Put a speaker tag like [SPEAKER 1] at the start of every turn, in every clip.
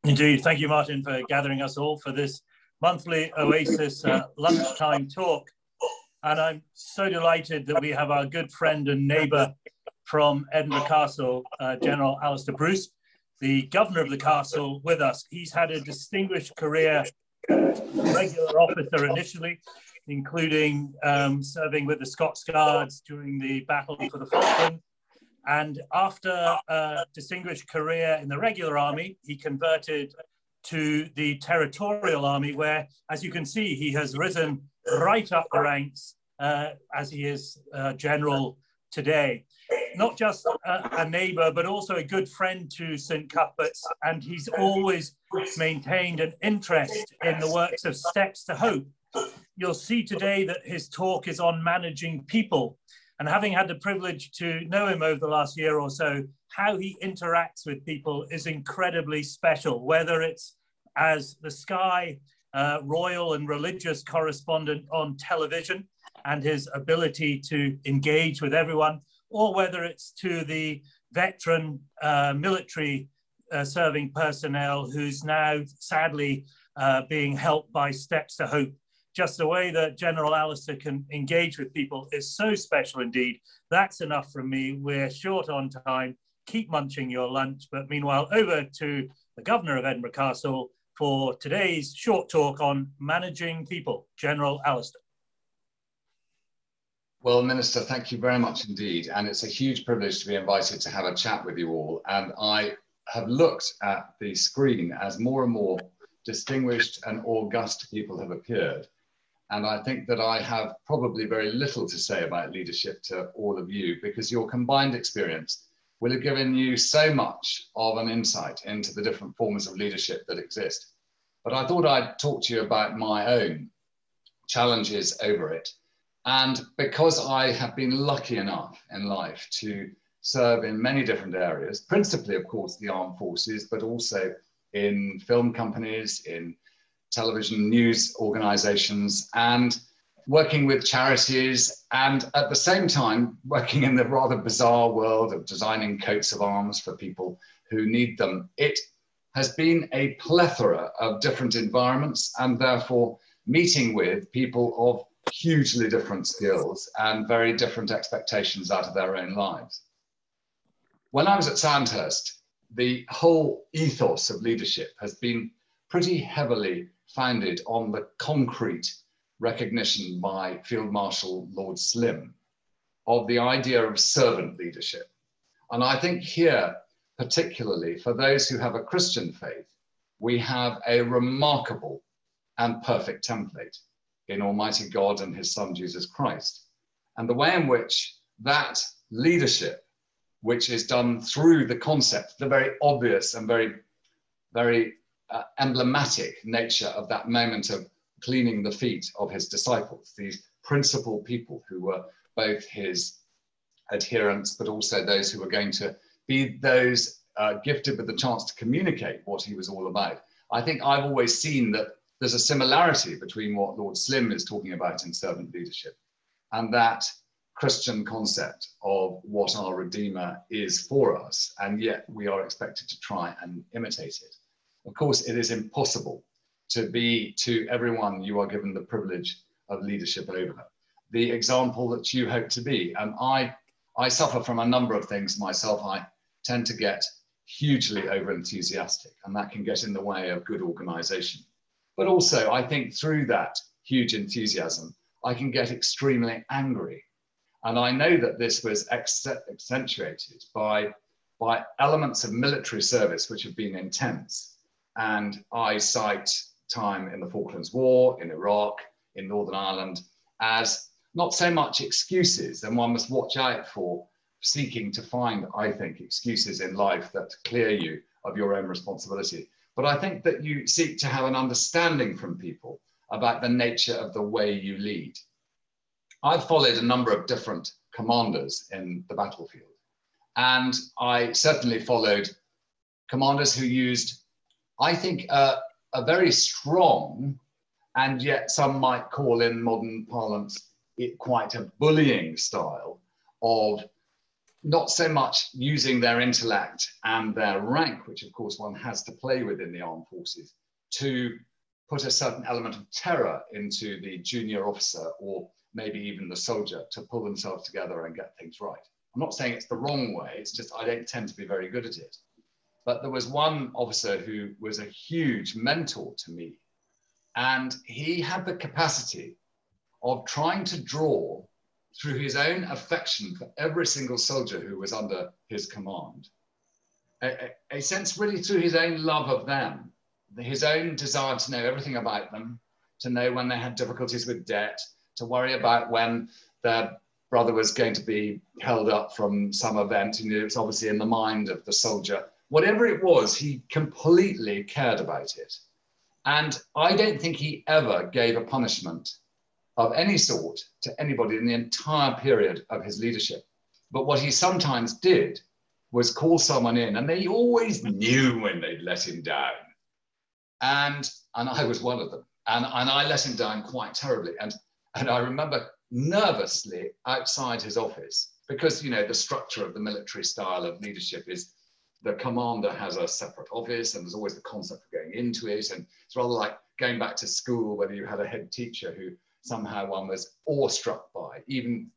[SPEAKER 1] Indeed. Thank you, Martin, for gathering us all for this monthly OASIS lunchtime talk. And I'm so delighted that we have our good friend and neighbour from Edinburgh Castle, General Alastair Bruce, the governor of the castle, with us. He's had a distinguished career as a regular officer initially, including serving with the Scots Guards during the battle for the Falklands. And after a distinguished career in the regular army, he converted to the territorial army, where, as you can see, he has risen right up the ranks as he is general today. Not just a neighbour, but also a good friend to St Cuthbert's, and he's always maintained an interest in the works of Steps to Hope. You'll see today that his talk is on managing people. And having had the privilege to know him over the last year or so, how he interacts with people is incredibly special, whether it's as the Sky royal and religious correspondent on television and his ability to engage with everyone, or whether it's to the veteran military serving personnel who's now sadly being helped by Steps to Hope. Just the way that General Alastair can engage with people is so special indeed. That's enough from me. We're short on time. Keep munching your lunch. But meanwhile, over to the Governor of Edinburgh Castle for today's short talk on managing people. General Alastair.
[SPEAKER 2] Well, Minister, thank you very much indeed. And it's a huge privilege to be invited to have a chat with you all. And I have looked at the screen as more and more distinguished and august people have appeared. And I think that I have probably very little to say about leadership to all of you, because your combined experience will have given you so much of an insight into the different forms of leadership that exist. But I thought I'd talk to you about my own challenges over it. And because I have been lucky enough in life to serve in many different areas, principally, of course, the armed forces, but also in film companies, in television news organizations, and working with charities, and at the same time working in the rather bizarre world of designing coats of arms for people who need them. It has been a plethora of different environments, and therefore meeting with people of hugely different skills and very different expectations out of their own lives. When I was at Sandhurst, the whole ethos of leadership has been pretty heavily founded on the concrete recognition by Field Marshal Lord Slim of the idea of servant leadership. And I think here, particularly for those who have a Christian faith, we have a remarkable and perfect template in Almighty God and his Son, Jesus Christ. And the way in which that leadership, which is done through the concept, the very obvious and very emblematic nature of that moment of cleaning the feet of his disciples, these principal people who were both his adherents, but also those who were going to be those gifted with the chance to communicate what he was all about. I think I've always seen that there's a similarity between what Lord Slim is talking about in servant leadership and that Christian concept of what our Redeemer is for us, and yet we are expected to try and imitate it. Of course, it is impossible to be to everyone you are given the privilege of leadership over. The example that you hope to be, and I suffer from a number of things myself. I tend to get hugely over-enthusiastic, and that can get in the way of good organization. But also, I think through that huge enthusiasm, I can get extremely angry. And I know that this was accentuated by elements of military service which have been intense. And I cite time in the Falklands War, in Iraq, in Northern Ireland, as not so much excuses, and one must watch out for seeking to find, I think, excuses in life that clear you of your own responsibility. But I think that you seek to have an understanding from people about the nature of the way you lead. I've followed a number of different commanders in the battlefield, and I certainly followed commanders who used, I think, a very strong, and yet some might call in modern parlance it quite a bullying style of not so much using their intellect and their rank, which of course one has to play with in the armed forces, to put a certain element of terror into the junior officer or maybe even the soldier to pull themselves together and get things right. I'm not saying it's the wrong way, it's just I don't tend to be very good at it. But there was one officer who was a huge mentor to me, and he had the capacity of trying to draw through his own affection for every single soldier who was under his command, a sense really through his own love of them, his own desire to know everything about them, to know when they had difficulties with debt, to worry about when their brother was going to be held up from some event. You know, it was obviously in the mind of the soldier. Whatever it was, he completely cared about it. And I don't think he ever gave a punishment of any sort to anybody in the entire period of his leadership. But what he sometimes did was call someone in, and they always knew when they'd let him down. And I was one of them. And I let him down quite terribly. And I remember nervously outside his office, because, you know, the structure of the military style of leadership is the commander has a separate office, and there's always the concept of going into it. And it's rather like going back to school, whether you had a head teacher who somehow one was awestruck by. Even,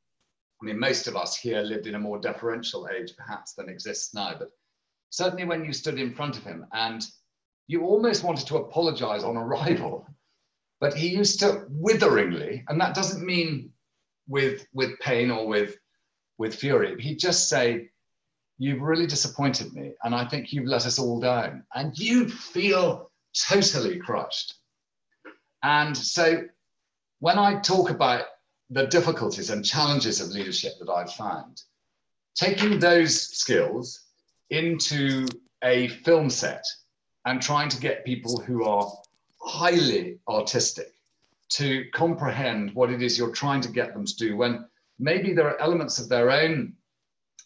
[SPEAKER 2] I mean, most of us here lived in a more deferential age perhaps than exists now, but certainly when you stood in front of him and you almost wanted to apologize on arrival, but he used to witheringly, and that doesn't mean with pain or with fury, he'd just say, "You've really disappointed me, and I think you've let us all down." And you'd feel totally crushed. And so when I talk about the difficulties and challenges of leadership that I've found, taking those skills into a film set and trying to get people who are highly artistic to comprehend what it is you're trying to get them to do, when maybe there are elements of their own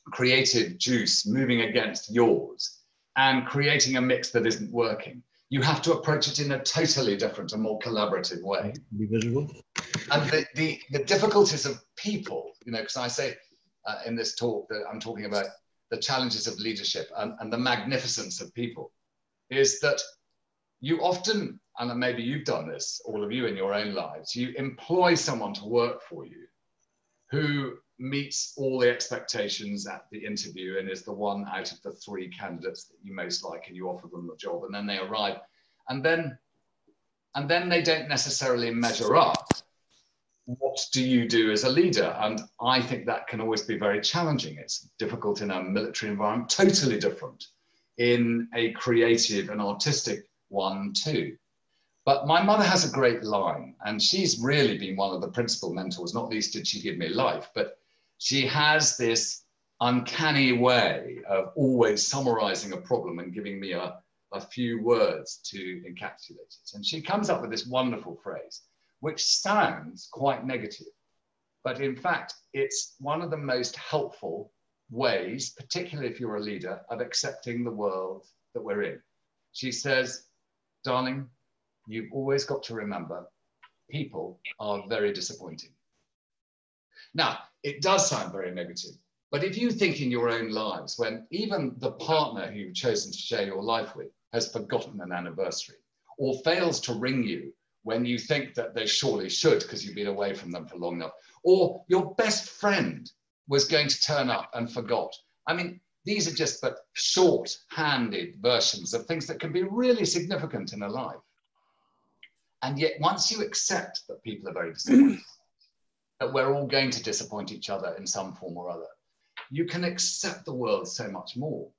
[SPEAKER 2] creative juice moving against yours and creating a mix that isn't working. You have to approach it in a totally different and more collaborative way.
[SPEAKER 3] Be visible.
[SPEAKER 2] And the difficulties of people, you know, because I say in this talk that I'm talking about the challenges of leadership and the magnificence of people, is that you often, and maybe you've done this, all of you in your own lives, you employ someone to work for you who meets all the expectations at the interview and is the one out of the 3 candidates that you most like, and you offer them the job, and then they arrive, and then they don't necessarily measure up. What do you do as a leader? And I think that can always be very challenging. It's difficult in a military environment, totally different in a creative and artistic one too. But my mother has a great line, and she's really been one of the principal mentors. Not least did she give me life, but she has this uncanny way of always summarizing a problem and giving me a few words to encapsulate it. And she comes up with this wonderful phrase, which sounds quite negative, but in fact, it's one of the most helpful ways, particularly if you're a leader, of accepting the world that we're in. She says, "Darling, you've always got to remember, people are very disappointing." Now, it does sound very negative, but if you think in your own lives, when even the partner who you've chosen to share your life with has forgotten an anniversary or fails to ring you when you think that they surely should because you've been away from them for long enough, or your best friend was going to turn up and forgot. I mean, these are just but short-handed versions of things that can be really significant in a life. And yet, once you accept that people are very disappointed, that we're all going to disappoint each other in some form or other, you can accept the world so much more.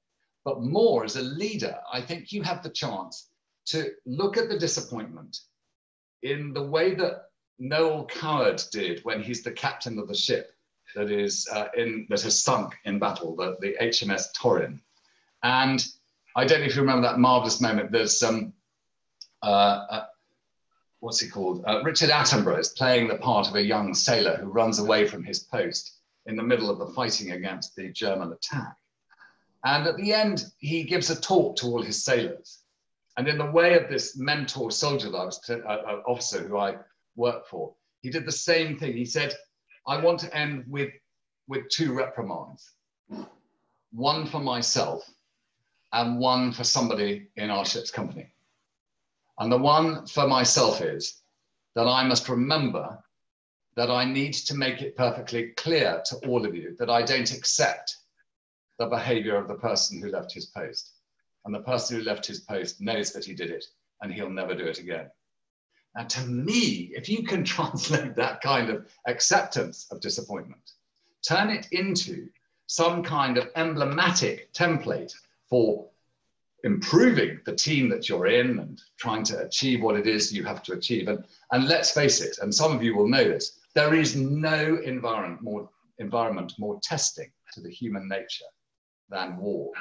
[SPEAKER 2] But more as a leader, I think you have the chance to look at the disappointment in the way that Noel Coward did when he's the captain of the ship that has sunk in battle, the HMS Torrin. And I don't know if you remember that marvelous moment. There's what's he called? Richard Attenborough is playing the part of a young sailor who runs away from his post in the middle of the fighting against the German attack. And at the end, he gives a talk to all his sailors. And in the way of this mentor soldier that I was, an officer who I worked for, he did the same thing. He said, "I want to end with 2 reprimands. one for myself and one for somebody in our ship's company. And the one for myself is that I must remember that I need to make it perfectly clear to all of you that I don't accept the behavior of the person who left his post. And the person who left his post knows that he did it and he'll never do it again. Now, to me, if you can translate that kind of acceptance of disappointment, turn it into some kind of emblematic template for improving the team that you're in and trying to achieve what it is you have to achieve. And let's face it, and some of you will know this, there is no environment more testing to the human nature than war.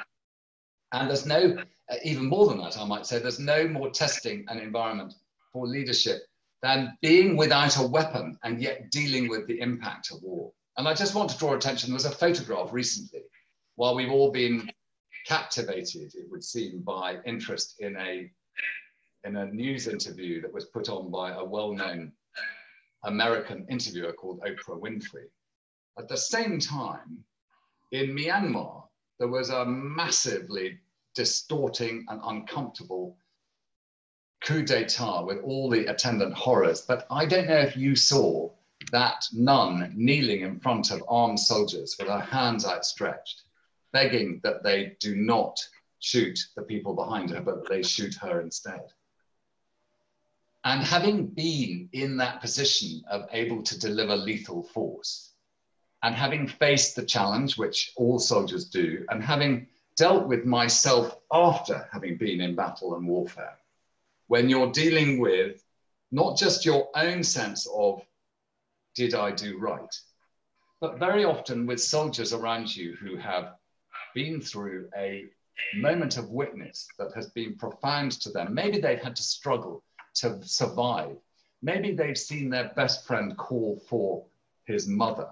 [SPEAKER 2] And there's no, even more than that, I might say, there's no more testing an environment for leadership than being without a weapon and yet dealing with the impact of war. And I just want to draw attention, there was a photograph recently, while we've all been captivated, it would seem, by interest in a news interview that was put on by a well-known American interviewer called Oprah Winfrey. At the same time, in Myanmar, there was a massively distorting and uncomfortable coup d'etat with all the attendant horrors. But I don't know if you saw that nun kneeling in front of armed soldiers with her hands outstretched, begging that they do not shoot the people behind her, but that they shoot her instead. And having been in that position of able to deliver lethal force, and having faced the challenge, which all soldiers do, and having dealt with myself after having been in battle and warfare, when you're dealing with not just your own sense of, did I do right? But very often with soldiers around you who have been through a moment of witness that has been profound to them. Maybe they've had to struggle to survive. Maybe they've seen their best friend call for his mother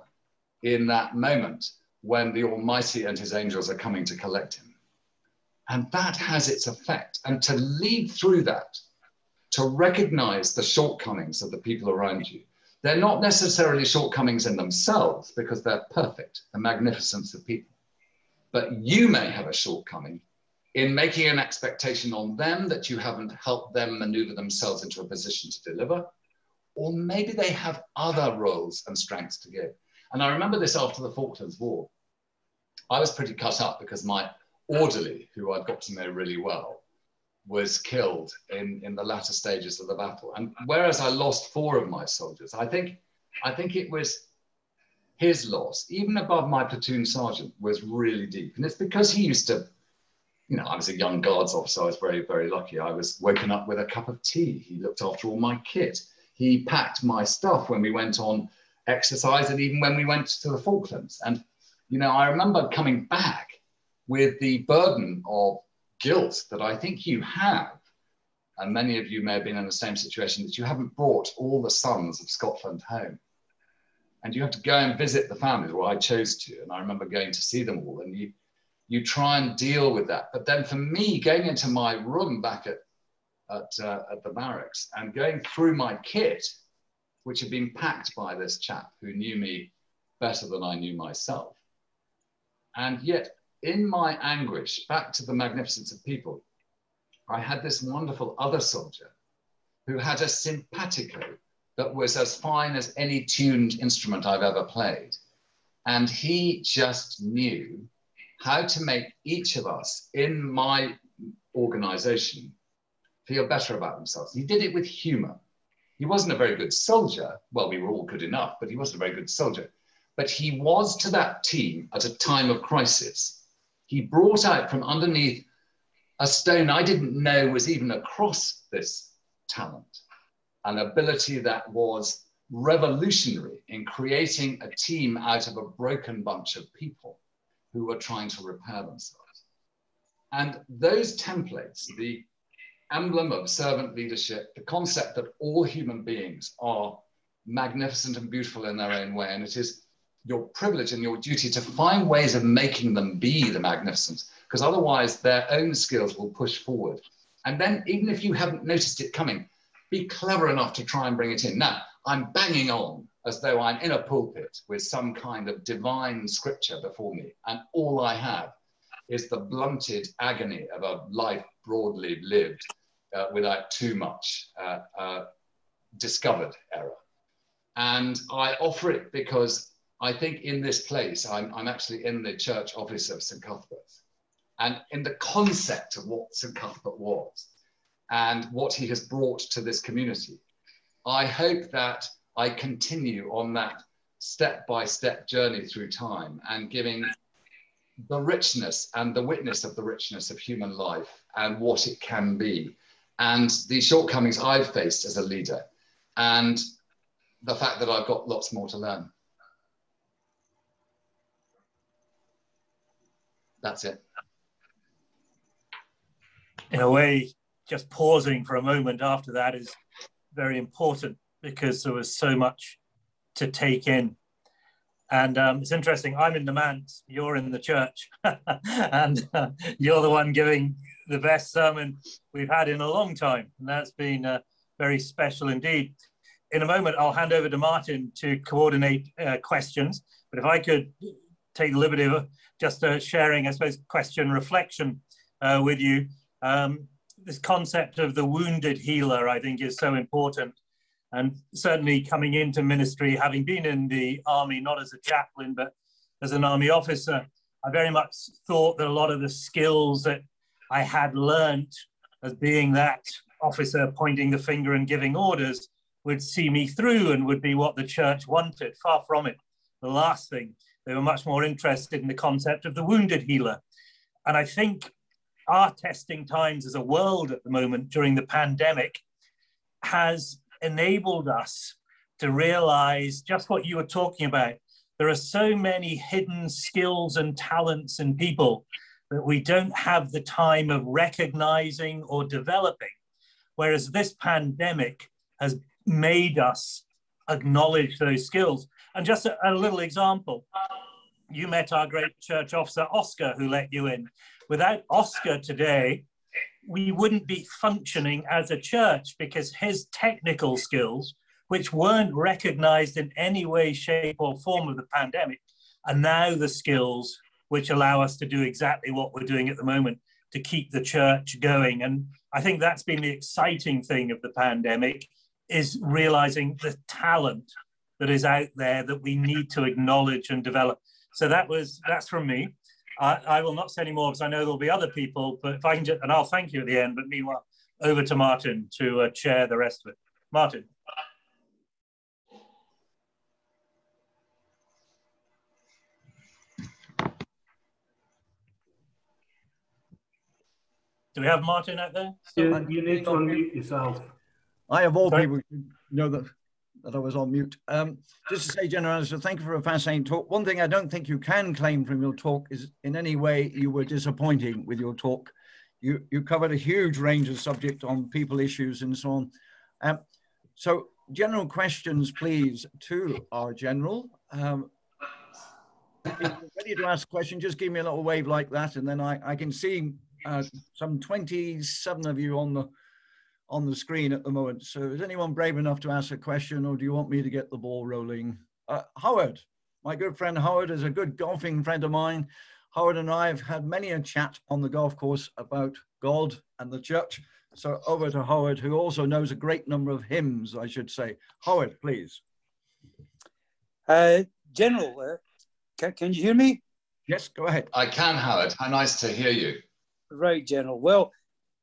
[SPEAKER 2] in that moment when the Almighty and his angels are coming to collect him. And that has its effect. And to lead through that, to recognize the shortcomings of the people around you. They're not necessarily shortcomings in themselves because they're perfect, the magnificence of people. But you may have a shortcoming in making an expectation on them that you haven't helped them maneuver themselves into a position to deliver, or maybe they have other roles and strengths to give. And I remember this after the Falklands War. I was pretty cut up because my orderly, who I'd got to know really well, was killed in the latter stages of the battle. And whereas I lost 4 of my soldiers, I think it was his loss, even above my platoon sergeant, was really deep. And it's because he used to, you know, I was a young guards officer, I was very, very lucky. I was woken up with a cup of tea. He looked after all my kit. He packed my stuff when we went on exercise and even when we went to the Falklands. And, you know, I remember coming back with the burden of guilt that I think you have, and many of you may have been in the same situation, that you haven't brought all the sons of Scotland home. And you have to go and visit the families, well, I chose to, and I remember going to see them all, and you try and deal with that. But then for me, going into my room back at the barracks and going through my kit, which had been packed by this chap who knew me better than I knew myself. And yet in my anguish, back to the magnificence of people, I had this wonderful other soldier who had a simpatico that was as fine as any tuned instrument I've ever played. And he just knew how to make each of us in my organization feel better about themselves. He did it with humor. He wasn't a very good soldier. Well, we were all good enough, but he wasn't a very good soldier. But he was to that team at a time of crisis. He brought out from underneath a stone I didn't know was even across this talent, an ability that was revolutionary in creating a team out of a broken bunch of people who were trying to repair themselves. And those templates, the emblem of servant leadership, the concept that all human beings are magnificent and beautiful in their own way, and it is your privilege and your duty to find ways of making them be the magnificent, because otherwise their own skills will push forward. And then even if you haven't noticed it coming, be clever enough to try and bring it in. Now, I'm banging on as though I'm in a pulpit with some kind of divine scripture before me, and all I have is the blunted agony of a life broadly lived without too much discovered error. And I offer it because I think in this place, I'm actually in the church office of St. Cuthbert's, and in the concept of what St. Cuthbert was and what he has brought to this community. I hope that I continue on that step-by-step journey through time and giving the richness and the witness of the richness of human life and what it can be, and the shortcomings I've faced as a leader, and the fact that I've got lots more to learn. That's it.
[SPEAKER 1] In a way, just pausing for a moment after that is very important, because there was so much to take in. And it's interesting, I'm in the manse, you're in the church, and you're the one giving the best sermon we've had in a long time. And that's been very special indeed. In a moment, I'll hand over to Martin to coordinate questions. But if I could take the liberty of just sharing, I suppose, question reflection with you. This concept of the wounded healer, I think, is so important. And certainly coming into ministry, having been in the army, not as a chaplain, but as an army officer, I very much thought that a lot of the skills that I had learnt as being that officer pointing the finger and giving orders would see me through and would be what the church wanted. Far from it. The last thing, they were much more interested in the concept of the wounded healer. And I think our testing times as a world at the moment during the pandemic has enabled us to realize just what you were talking about. There are so many hidden skills and talents in people that we don't have the time of recognizing or developing, whereas this pandemic has made us acknowledge those skills. And just a little example, you met our great church officer, Oscar, who let you in. Without Oscar today, we wouldn't be functioning as a church, because his technical skills, which weren't recognized in any way, shape or form of the pandemic, are now the skills which allow us to do exactly what we're doing at the moment to keep the church going. And I think that's been the exciting thing of the pandemic, is realizing the talent that is out there that we need to acknowledge and develop. So that's from me. I will not say any more because I know there'll be other people, but if I can just, and I'll thank you at the end, but meanwhile, over to Martin to chair the rest of it. Martin. Do we have Martin out there?
[SPEAKER 3] You need to unmute yourself.
[SPEAKER 4] I, of all people, know that I was on mute. Just to say, General Alastair, thank you for a fascinating talk. One thing I don't think you can claim from your talk is in any way you were disappointing with your talk. You covered a huge range of subjects on people issues and so on. So general questions, please, to our General. If you're ready to ask a question, just give me a little wave like that, and then I can see some 27 of you on the screen at the moment. So is anyone brave enough to ask a question, or do you want me to get the ball rolling? Howard, my good friend Howard is a good golfing friend of mine. Howard and I have had many a chat on the golf course about God and the church. So over to Howard, who also knows a great number of hymns, I should say. Howard, please.
[SPEAKER 5] General, can you hear me?
[SPEAKER 4] Yes, go ahead.
[SPEAKER 2] I can, Howard. How nice to hear you.
[SPEAKER 5] Right, General. Well,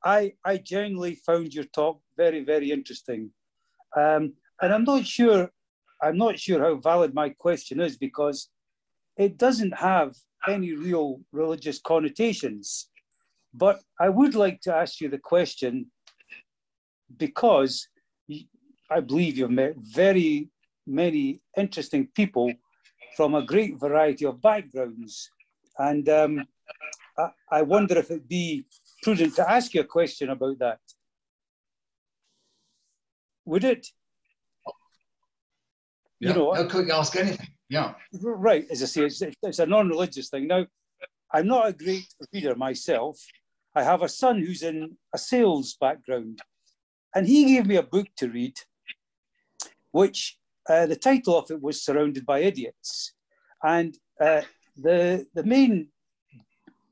[SPEAKER 5] I genuinely found your talk very, very interesting. And I'm not sure how valid my question is, because it doesn't have any real religious connotations. But I would like to ask you the question, because I believe you've met very many interesting people from a great variety of backgrounds. And I wonder if it'd be prudent to ask you a question about that. Would it?
[SPEAKER 2] Yeah, you know, I couldn't ask anything. Yeah.
[SPEAKER 5] Right, as I say, it's a non-religious thing. Now, I'm not a great reader myself. I have a son who's in a sales background, and he gave me a book to read, which the title of it was Surrounded by Idiots. And the main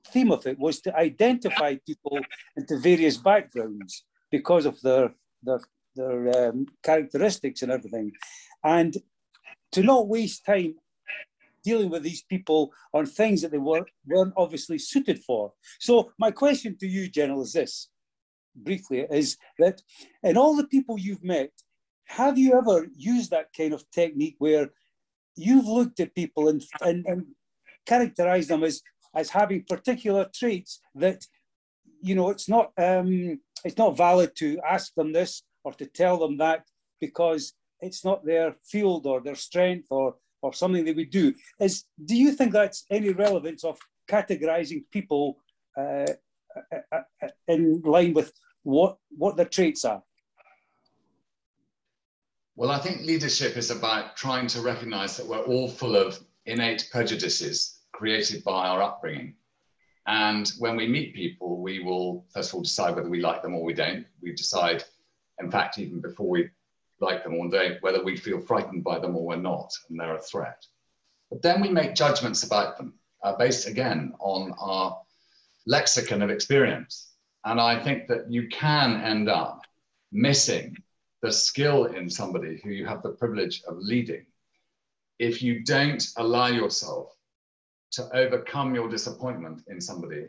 [SPEAKER 5] theme of it was to identify people into various backgrounds because of their characteristics and everything. And to not waste time dealing with these people on things that they weren't obviously suited for. So my question to you, General, is this, briefly, is that in all the people you've met, have you ever used that kind of technique where you've looked at people and characterized them as having particular traits that, you know, it's not valid to ask them this or to tell them that because it's not their field or their strength or something they would do. Do you think that's any relevance of categorizing people in line with what their traits are?
[SPEAKER 2] Well, I think leadership is about trying to recognize that we're all full of innate prejudices created by our upbringing. And when we meet people, we will first of all decide whether we like them or we don't. We decide, in fact, even before we like them or don't, whether we feel frightened by them or we're not, and they're a threat. But then we make judgments about them based, again, on our lexicon of experience. And I think that you can end up missing the skill in somebody who you have the privilege of leading if you don't allow yourself to overcome your disappointment in somebody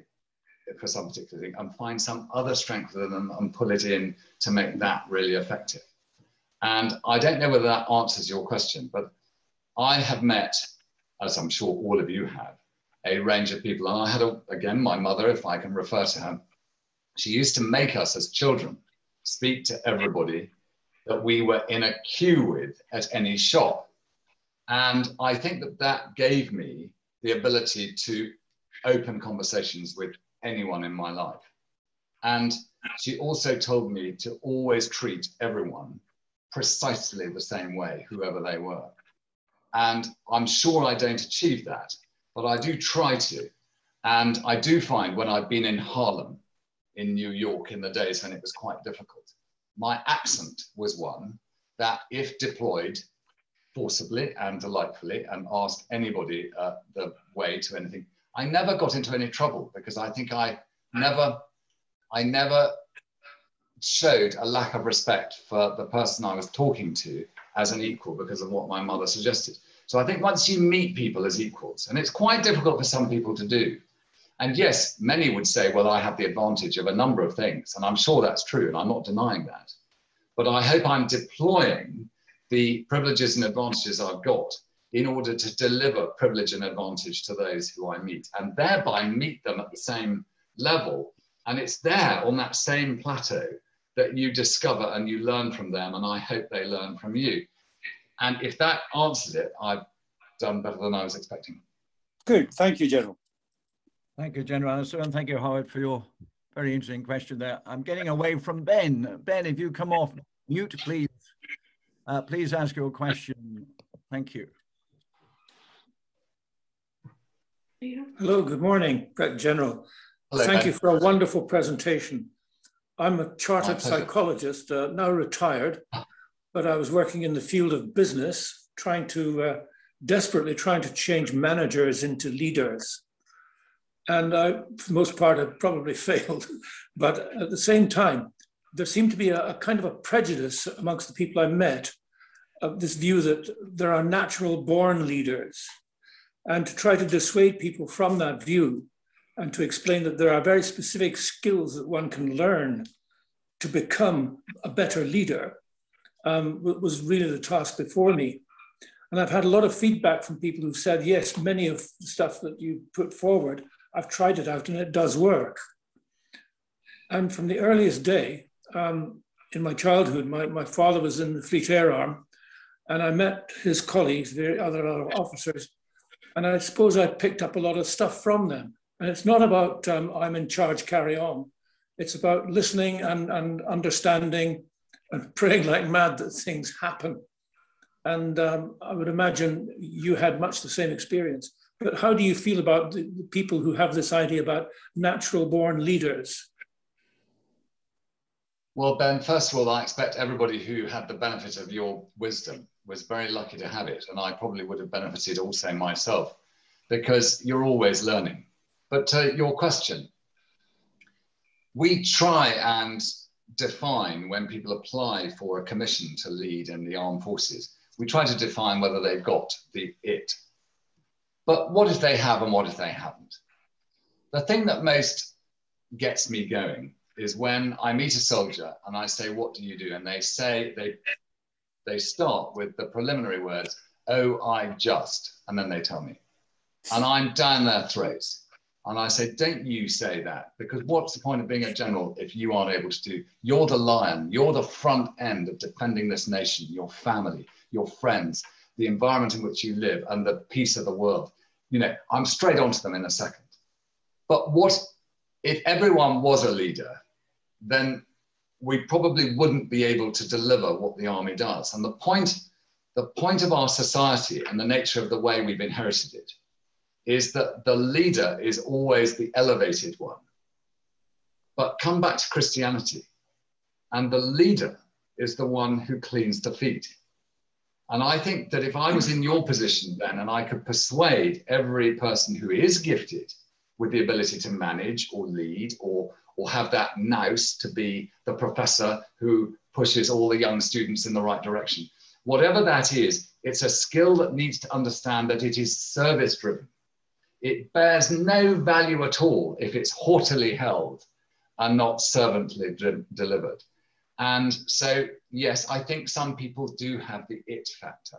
[SPEAKER 2] for some particular thing and find some other strength within them and pull it in to make that really effective. And I don't know whether that answers your question, but I have met, as I'm sure all of you have, a range of people. And I had, again, my mother, if I can refer to her, she used to make us as children speak to everybody that we were in a queue with at any shop. And I think that that gave me the ability to open conversations with anyone in my life. And she also told me to always treat everyone precisely the same way, whoever they were. And I'm sure I don't achieve that, but I do try to. And I do find when I've been in Harlem, in New York, in the days when it was quite difficult, my accent was one that, if deployed forcibly and delightfully and asked anybody the way to anything, I never got into any trouble because I think I never showed a lack of respect for the person I was talking to as an equal because of what my mother suggested. So I think once you meet people as equals, and it's quite difficult for some people to do, and yes, many would say, well, I have the advantage of a number of things, and I'm sure that's true, and I'm not denying that. But I hope I'm deploying the privileges and advantages I've got in order to deliver privilege and advantage to those who I meet, and thereby meet them at the same level. And it's there on that same plateau that you discover and you learn from them, and I hope they learn from you. And if that answers it, I've done better than I was expecting.
[SPEAKER 5] Good, thank you, General.
[SPEAKER 4] Thank you, General Alastair, and thank you, Howard, for your very interesting question there. I'm getting away from Ben. Ben, if you come off mute, please. Please ask your question. Thank you.
[SPEAKER 6] Hello, good morning, General.
[SPEAKER 2] Hello,
[SPEAKER 6] Thank
[SPEAKER 2] Ben.
[SPEAKER 6] you for a wonderful presentation. I'm a chartered psychologist, now retired, but I was working in the field of business, desperately trying to change managers into leaders. And I, for the most part, had probably failed. But at the same time, there seemed to be a kind of a prejudice amongst the people I met of this view that there are natural born leaders. And to try to dissuade people from that view and to explain that there are very specific skills that one can learn to become a better leader was really the task before me. And I've had a lot of feedback from people who've said, yes, many of the stuff that you put forward, I've tried it out and it does work. And from the earliest day, in my childhood, my father was in the Fleet Air Arm, and I met his colleagues, the other officers, and I suppose I picked up a lot of stuff from them. And it's not about I'm in charge, carry on. It's about listening and understanding and praying like mad that things happen. And I would imagine you had much the same experience. But how do you feel about the people who have this idea about natural born leaders?
[SPEAKER 2] Well, Ben, first of all, I expect everybody who had the benefit of your wisdom was very lucky to have it, and I probably would have benefited also myself, because you're always learning. But to your question, we try and define, when people apply for a commission to lead in the armed forces, we try to define whether they've got the it. But what if they have and what if they haven't? The thing that most gets me going is when I meet a soldier and I say, what do you do? And they say, they start with the preliminary words, oh, I just, and then they tell me. And I'm down their throats. And I say, don't you say that, because what's the point of being a general if you aren't able to do? You're the lion, you're the front end of defending this nation, your family, your friends, the environment in which you live, and the peace of the world. You know, I'm straight onto them in a second. But what if everyone was a leader, then we probably wouldn't be able to deliver what the army does. And the point of our society and the nature of the way we've inherited it is that the leader is always the elevated one. But come back to Christianity, and the leader is the one who cleans the feet. And I think that if I was in your position then, and I could persuade every person who is gifted with the ability to manage or lead or have that nous to be the professor who pushes all the young students in the right direction, whatever that is, it's a skill that needs to understand that it is service driven. It bears no value at all if it's haughtily held and not servantly delivered. And so, yes, I think some people do have the it factor.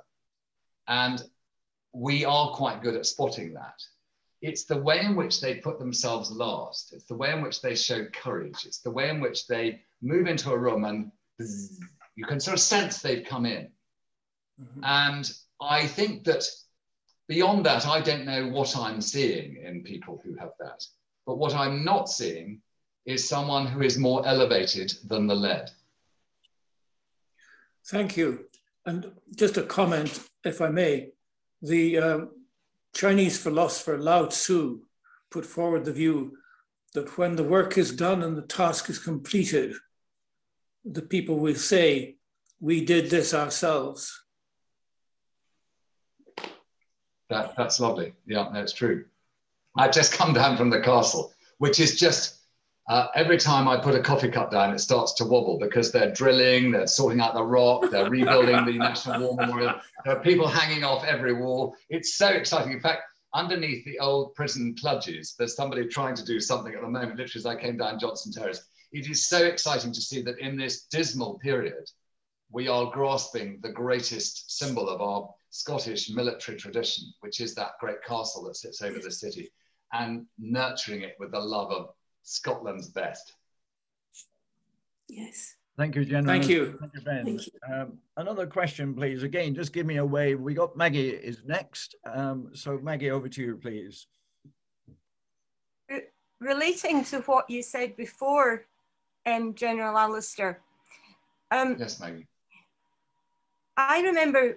[SPEAKER 2] And we are quite good at spotting that. It's the way in which they put themselves last. It's the way in which they show courage. It's the way in which they move into a room and you can sort of sense they've come in. Mm-hmm. And I think that beyond that, I don't know what I'm seeing in people who have that. But what I'm not seeing is someone who is more elevated than the led.
[SPEAKER 6] Thank you. And just a comment, if I may. The Chinese philosopher Lao Tzu put forward the view that when the work is done and the task is completed, the people will say, we did this ourselves.
[SPEAKER 2] That's lovely. Yeah, that's true. I've just come down from the castle, which is just, every time I put a coffee cup down, it starts to wobble because they're drilling, they're sorting out the rock, they're rebuilding the National War Memorial. There are people hanging off every wall. It's so exciting. In fact, underneath the old prison cludges, there's somebody trying to do something at the moment, literally as I came down Johnson Terrace. It is so exciting to see that in this dismal period, we are grasping the greatest symbol of our Scottish military tradition, which is that great castle that sits over the city, and nurturing it with the love of Scotland's best.
[SPEAKER 7] Yes.
[SPEAKER 4] Thank you, General.
[SPEAKER 6] Thank you.
[SPEAKER 4] Thank you, Ben.
[SPEAKER 7] Thank you.
[SPEAKER 4] Another question, please. Again, just give me a wave. We got Maggie is next. So Maggie, over to you, please.
[SPEAKER 8] Relating to what you said before, General Alastair.
[SPEAKER 2] Yes, Maggie.
[SPEAKER 8] I remember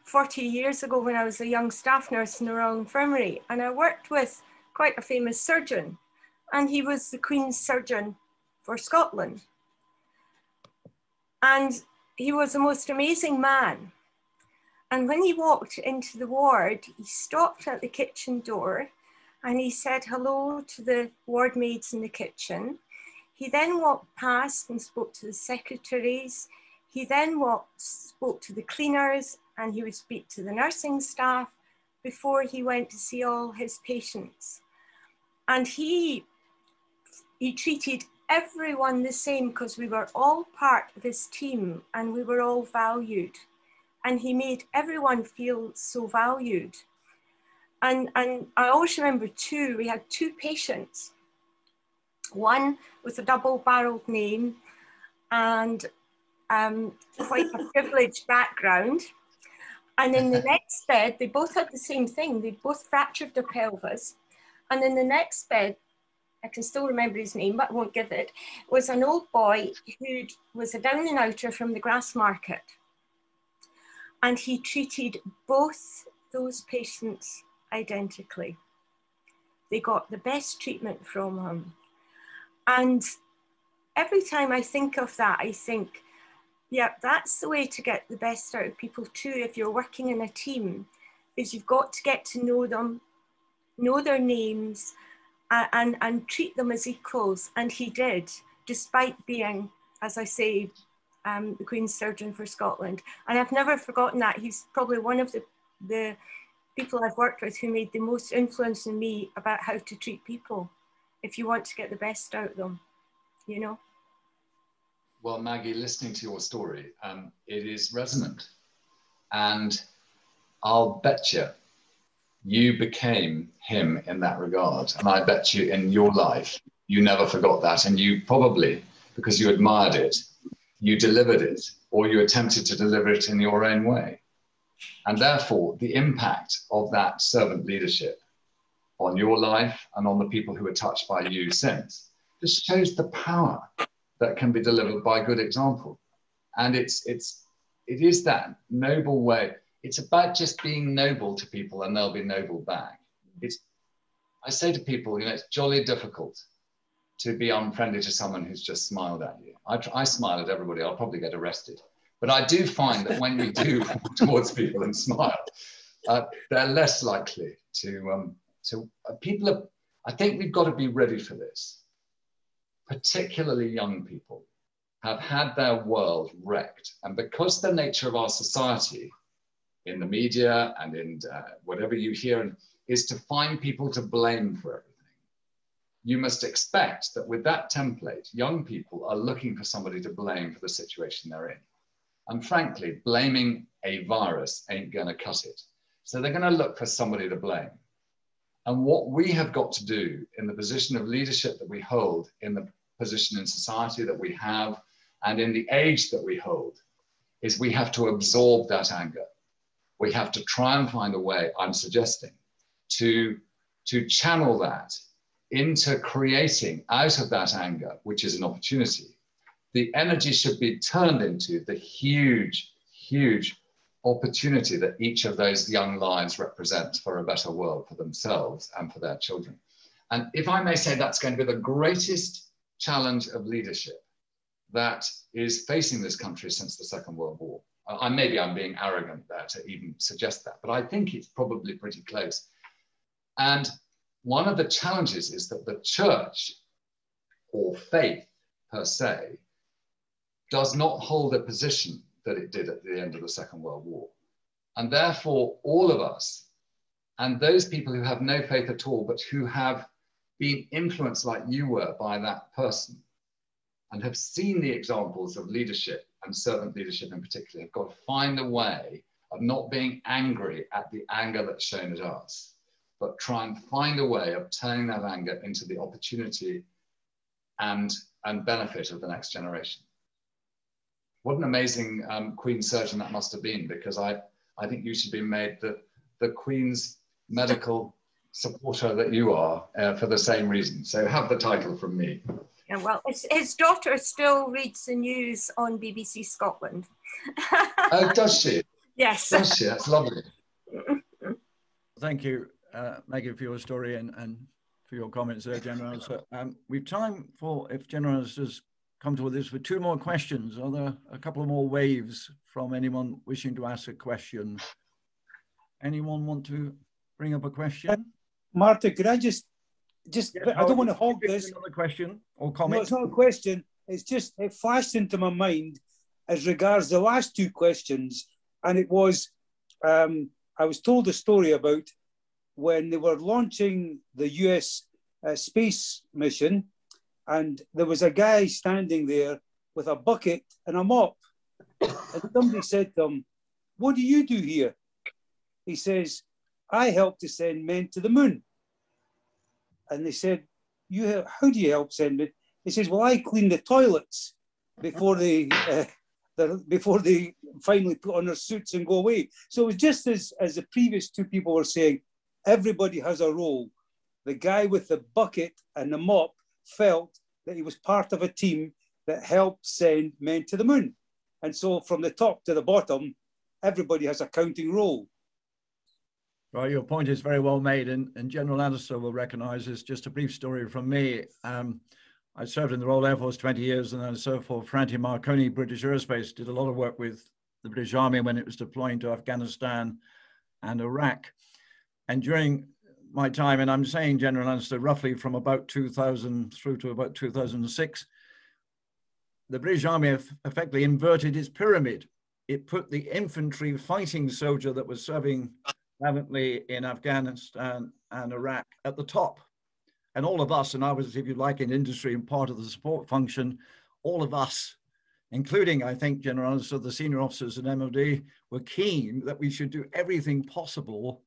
[SPEAKER 8] 40 years ago when I was a young staff nurse in the Royal Infirmary, and I worked with quite a famous surgeon, and he was the Queen's surgeon for Scotland. And he was the most amazing man. And when he walked into the ward, he stopped at the kitchen door and he said hello to the ward maids in the kitchen. He then walked past and spoke to the secretaries. He then spoke to the cleaners, and he would speak to the nursing staff before he went to see all his patients. And he treated everyone the same because we were all part of his team and we were all valued. And he made everyone feel so valued. And I always remember we had two patients, one with a double-barreled name and quite a privileged background. And in the next bed, they both had the same thing. They both fractured their pelvis. And in the next bed, I can still remember his name, but I won't give it, was an old boy who was a down and outer from the Grassmarket. And he treated both those patients identically. They got the best treatment from him. And every time I think of that, I think Yeah, that's the way to get the best out of people too. If you're working in a team, is you've got to get to know them, know their names, and treat them as equals. And he did, despite being, as I say, the Queen's Surgeon for Scotland. And I've never forgotten that. He's probably one of the people I've worked with who made the most influence on me about how to treat people if you want to get the best out of them, you know?
[SPEAKER 2] Well, Maggie, listening to your story, it is resonant. And I'll bet you became him in that regard. And I bet you in your life, you never forgot that. And you probably, because you admired it, you delivered it, or you attempted to deliver it in your own way. And therefore, the impact of that servant leadership on your life and on the people who were touched by you since just shows the power that can be delivered by good example. And it is that noble way. It's about just being noble to people and they'll be noble back. I say to people, you know, it's jolly difficult to be unfriendly to someone who's just smiled at you. I smile at everybody, I'll probably get arrested. But I do find that when we do walk towards people and smile, they're less likely to I think we've got to be ready for this. Particularly young people have had their world wrecked. And because the nature of our society in the media and in whatever you hear is to find people to blame for everything, you must expect that with that template, young people are looking for somebody to blame for the situation they're in. And frankly, blaming a virus ain't gonna cut it. So they're gonna look for somebody to blame. And what we have got to do in the position of leadership that we hold, in the position in society that we have, and in the age that we hold, is we have to absorb that anger. We have to try and find a way, I'm suggesting, to channel that into creating out of that anger, which is an opportunity. The energy should be turned into the huge, huge opportunity that each of those young lives represents for a better world for themselves and for their children. And if I may say, that's going to be the greatest challenge of leadership that is facing this country since the Second World War. Maybe I'm being arrogant there to even suggest that, but I think it's probably pretty close. And one of the challenges is that the church, or faith per se, does not hold a position that it did at the end of the Second World War. And therefore, all of us, and those people who have no faith at all, but who have been influenced like you were by that person, and have seen the examples of leadership and servant leadership in particular, have got to find a way of not being angry at the anger that's shown at us, but try and find a way of turning that anger into the opportunity and benefit of the next generation. What an amazing Queen's Surgeon that must have been, because I think you should be made the Queen's medical supporter that you are for the same reason. So have the title from me.
[SPEAKER 8] Yeah, well, his daughter still reads the news on BBC Scotland.
[SPEAKER 2] Oh, does she?
[SPEAKER 8] Yes.
[SPEAKER 2] Does she? That's lovely.
[SPEAKER 4] Thank you, Maggie, for your story and for your comments there, General. So we've time for, if General has come to this, with 2 more questions. Are there a couple of more waves from anyone wishing to ask a question? Anyone want to bring up a question?
[SPEAKER 5] Martha, could I just I don't want to hog this.
[SPEAKER 4] Another question or comment?
[SPEAKER 5] No, it's not a question. It's just, it flashed into my mind as regards the last 2 questions. And it was, I was told a story about when they were launching the US space mission, and there was a guy standing there with a bucket and a mop. And somebody said to him, "What do you do here?" He says, "I help to send men to the moon." And they said, "How do you help send men?" He says, "Well, I clean the toilets before they finally put on their suits and go away." So it was just as the previous 2 people were saying, everybody has a role. The guy with the bucket and the mop felt that he was part of a team that helped send men to the moon. And so from the top to the bottom, everybody has a counting role.
[SPEAKER 4] Well, your point is very well made, and General Alastair will recognise this. Just a brief story from me. I served in the Royal Air Force 20 years, and I served for Franti Marconi British Aerospace, did a lot of work with the British Army when it was deploying to Afghanistan and Iraq. And during my time, and I'm saying, General Alastair, roughly from about 2000 through to about 2006, the British Army effectively inverted its pyramid. It put the infantry fighting soldier that was serving valiantly in Afghanistan and Iraq at the top. And all of us, and I was, if you like, in industry and part of the support function, all of us, including, I think, General Alastair, the senior officers at MOD, were keen that we should do everything possible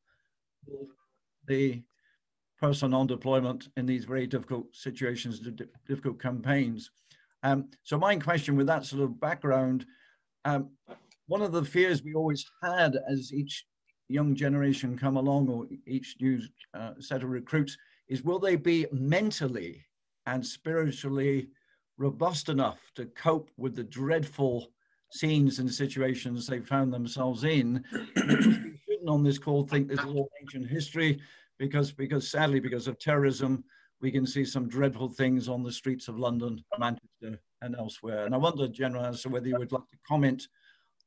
[SPEAKER 4] for the person on deployment in these very difficult situations, difficult campaigns. So my question with that sort of background, one of the fears we always had as each young generation come along, or each new set of recruits, is will they be mentally and spiritually robust enough to cope with the dreadful scenes and situations they found themselves in? We shouldn't on this call think this is all ancient history, because sadly, because of terrorism, we can see some dreadful things on the streets of London, Manchester, and elsewhere. And I wonder, General Alastair, whether you would like to comment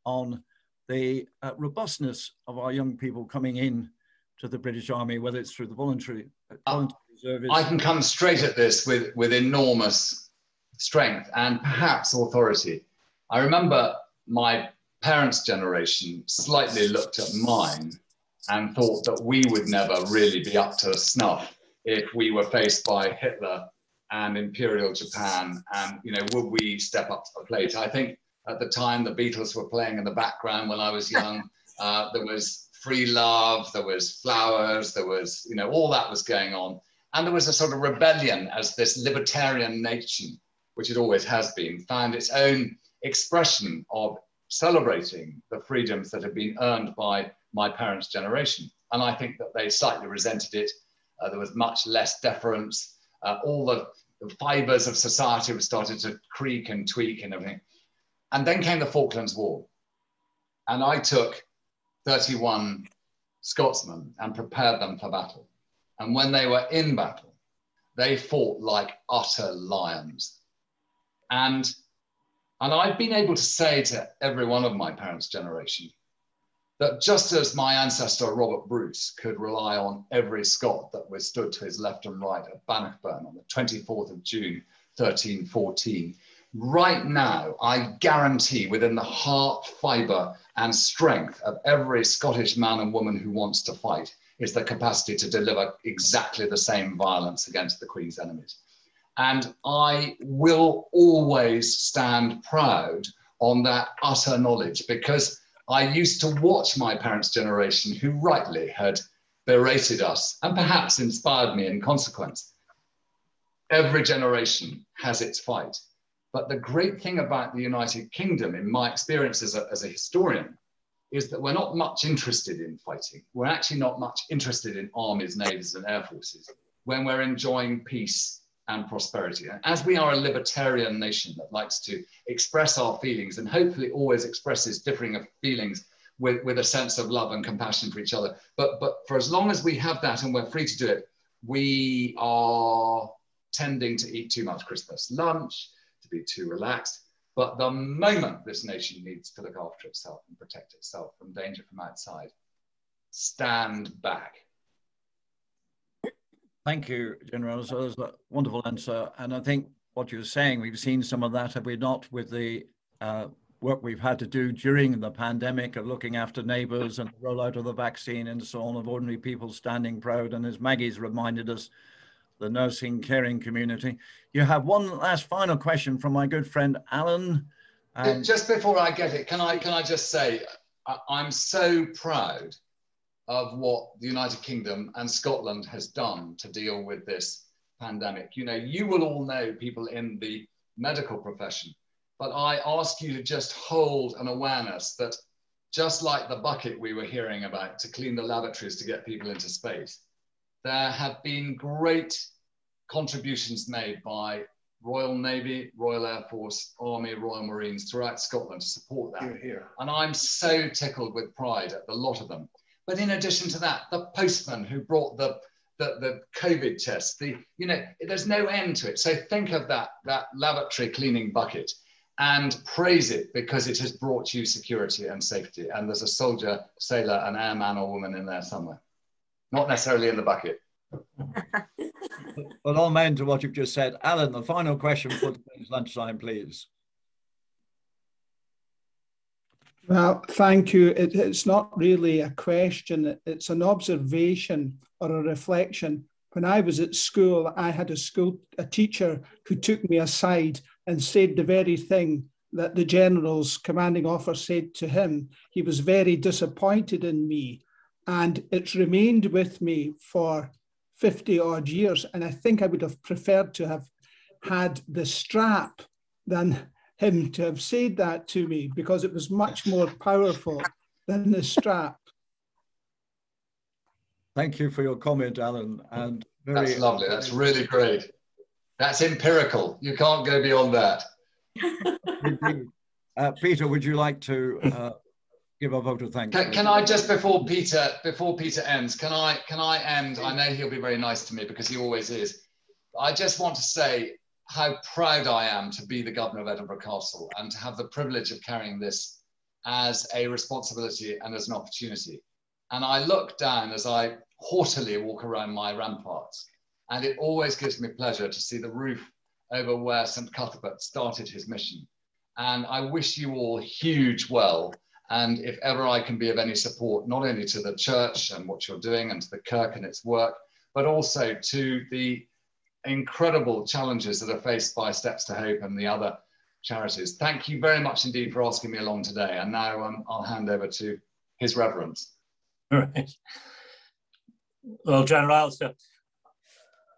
[SPEAKER 4] on the robustness of our young people coming in to the British Army, whether it's through the voluntary service.
[SPEAKER 2] I can come straight at this with enormous strength and perhaps authority. I remember my parents' generation slightly looked at mine and thought that we would never really be up to snuff if we were faced by Hitler and Imperial Japan, and would we step up to the plate? I think at the time the Beatles were playing in the background when I was young. There was Free Love, there was Flowers, there was, all that was going on. And there was a sort of rebellion as this libertarian nation, which it always has been, found its own expression of celebrating the freedoms that had been earned by my parents' generation. And I think that they slightly resented it. There was much less deference. All the fibers of society were started to creak and tweak and everything. And then came the Falklands War. And I took 31 Scotsmen and prepared them for battle. And when they were in battle, they fought like utter lions. And I've been able to say to every one of my parents' generation that just as my ancestor Robert Bruce could rely on every Scot that was stood to his left and right at Bannockburn on the 24th of June, 1314, right now, I guarantee within the heart, fibre and strength of every Scottish man and woman who wants to fight is the capacity to deliver exactly the same violence against the Queen's enemies. And I will always stand proud on that utter knowledge, because I used to watch my parents' generation, who rightly had berated us and perhaps inspired me in consequence. Every generation has its fight. But the great thing about the United Kingdom, in my experience as a historian, is that we're not much interested in fighting. We're actually not much interested in armies, navies, and air forces when we're enjoying peace and prosperity. And as we are a libertarian nation that likes to express our feelings and hopefully always expresses differing feelings with a sense of love and compassion for each other. But for as long as we have that and we're free to do it, we are tending to eat too much Christmas lunch, to be too relaxed. But the moment this nation needs to look after itself and protect itself from danger from outside, stand back.
[SPEAKER 4] Thank you, General. So that was a wonderful answer. And I think what you're saying, we've seen some of that, have we not, with the work we've had to do during the pandemic of looking after neighbours and the rollout of the vaccine and so on, of ordinary people standing proud. And as Maggie's reminded us, the nursing, caring community. You have one last final question from my good friend, Alan.
[SPEAKER 2] Just before I get it, can I just say, I'm so proud of what the United Kingdom and Scotland has done to deal with this pandemic. You will all know people in the medical profession, but I ask you to just hold an awareness that just like the bucket we were hearing about to clean the lavatories to get people into space, there have been great contributions made by Royal Navy, Royal Air Force, Army, Royal Marines throughout Scotland to support that.
[SPEAKER 6] Hear, hear.
[SPEAKER 2] And I'm so tickled with pride at the lot of them. But in addition to that, the postman who brought the the COVID tests, there's no end to it. So think of that lavatory cleaning bucket and praise it because it has brought you security and safety. And there's a soldier, sailor, an airman or woman in there somewhere, not necessarily in the bucket.
[SPEAKER 4] Well, amen to what you've just said. Alan, the final question for today's lunchtime, please.
[SPEAKER 7] Well, thank you. It's not really a question. It's an observation or a reflection. When I was at school, I had a teacher who took me aside and said the very thing that the general's commanding officer said to him. He was very disappointed in me, and it's remained with me for 50 odd years. And I think I would have preferred to have had the strap than him to have said that to me, because it was much more powerful than the strap.
[SPEAKER 4] Thank you for your comment, Alan. And
[SPEAKER 2] that's lovely. That's really great. That's empirical. You can't go beyond that.
[SPEAKER 4] Peter, would you like to give a vote of thanks?
[SPEAKER 2] Can I just, before Peter ends, can I end? I know he'll be very nice to me because he always is. I just want to say how proud I am to be the Governor of Edinburgh Castle and to have the privilege of carrying this as a responsibility and as an opportunity. And I look down as I haughtily walk around my ramparts, and it always gives me pleasure to see the roof over where St. Cuthbert started his mission. And I wish you all huge well. And if ever I can be of any support, not only to the church and what you're doing and to the Kirk and its work, but also to the incredible challenges that are faced by Steps to Hope and the other charities. Thank you very much indeed for asking me along today. And now I'll hand over to His Reverence.
[SPEAKER 1] All right. Well, General Alastair,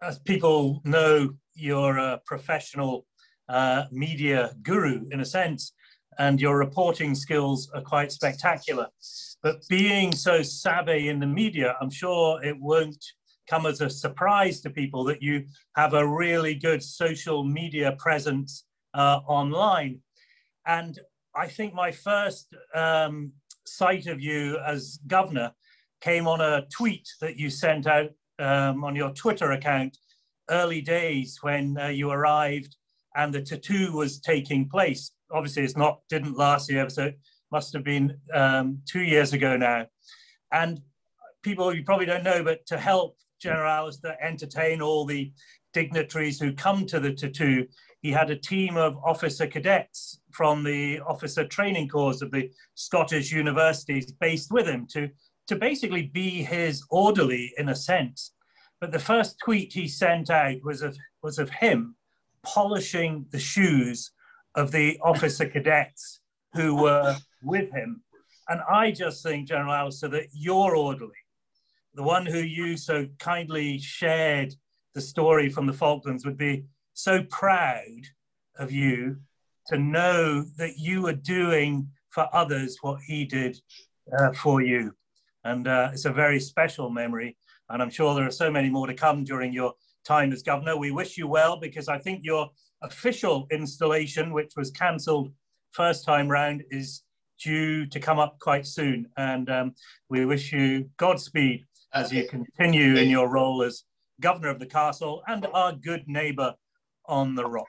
[SPEAKER 1] as people know, you're a professional media guru in a sense, and your reporting skills are quite spectacular. But being so savvy in the media, I'm sure it won't come as a surprise to people that you have a really good social media presence online. And I think my first sight of you as governor came on a tweet that you sent out on your Twitter account early days when you arrived and the tattoo was taking place. Obviously, didn't last year, so it must have been 2 years ago now. And people, you probably don't know, but to help General Alastair entertain all the dignitaries who come to the tattoo, he had a team of officer cadets from the officer training corps of the Scottish universities based with him to basically be his orderly in a sense. But the first tweet he sent out was of him polishing the shoes of the officer cadets who were with him. And I just think, General Alastair, that your orderly, the one who you so kindly shared the story from the Falklands, would be so proud of you to know that you were doing for others what he did for you. And it's a very special memory. And I'm sure there are so many more to come during your time as governor. We wish you well, because I think your official installation, which was cancelled first time round, is due to come up quite soon. And we wish you Godspeed as you continue in your role as governor of the castle and our good neighbour on the rock.